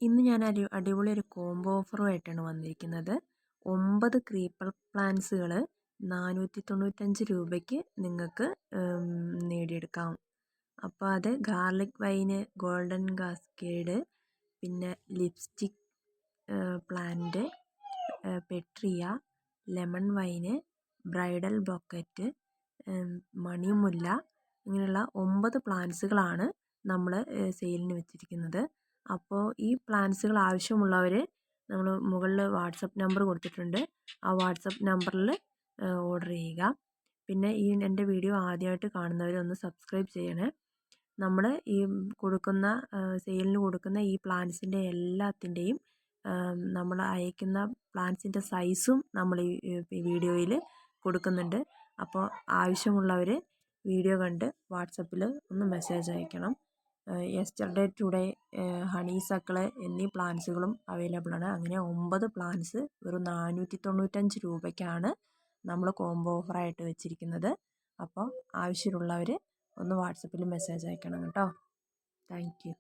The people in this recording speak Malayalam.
ഇന്ന് ഞാൻ അടിപൊളി ഒരു കോംബോ ഓഫറുമായിട്ടാണ് വന്നിരിക്കുന്നത്. 9 ക്രീപ്പർ പ്ലാന്റ്സുകൾ 495 രൂപയ്ക്ക് നിങ്ങൾക്ക് നേടിയെടുക്കാം. അപ്പോൾ അത് ഗാർലിക് വൈന്, ഗോൾഡൻ കാസ്കേഡ്, പിന്നെ lipstick plant, petrea, lemon vine, bridal bouquet, മണിമുല്ല, ഇങ്ങനെയുള്ള 9 പ്ലാന്റ്സുകളാണ് നമ്മൾ സെയിലിന് വെച്ചിരിക്കുന്നത്. അപ്പോൾ ഈ പ്ലാന്റ്സുകൾ ആവശ്യമുള്ളവർ നമ്മൾ മുകളിൽ വാട്സപ്പ് നമ്പർ കൊടുത്തിട്ടുണ്ട്. ആ വാട്സപ്പ് നമ്പറിൽ ഓർഡർ ചെയ്യുക. പിന്നെ എൻ്റെ വീഡിയോ ആദ്യമായിട്ട് കാണുന്നവർ ഒന്ന് സബ്സ്ക്രൈബ് ചെയ്യണേ. നമ്മൾ ഈ കൊടുക്കുന്ന സെയിലിന് കൊടുക്കുന്ന ഈ പ്ലാന്റ്സിൻ്റെ എല്ലാത്തിൻ്റെയും നമ്മൾ അയക്കുന്ന പ്ലാന്റ്സിൻ്റെ സൈസും നമ്മൾ ഈ വീഡിയോയിൽ കൊടുക്കുന്നുണ്ട്. അപ്പോൾ ആവശ്യമുള്ളവർ വീഡിയോ കണ്ട് വാട്സപ്പിൽ ഒന്ന് മെസ്സേജ് അയക്കണം. യെസ്റ്റർഡേ, ടുഡേ, ഹണിസക്കിൾ എന്നീ പ്ലാന്റ്സുകളും അവൈലബിൾ ആണ്. അങ്ങനെ 9 പ്ലാന്റ്സ് വെറും 495 രൂപയ്ക്കാണ് നമ്മൾ കോംബോ ഓഫറായിട്ട് വെച്ചിരിക്കുന്നത്. അപ്പോൾ ആവശ്യമുള്ളവർ ഒന്ന് വാട്സപ്പിൽ മെസ്സേജ് അയക്കണം കേട്ടോ. Thank you.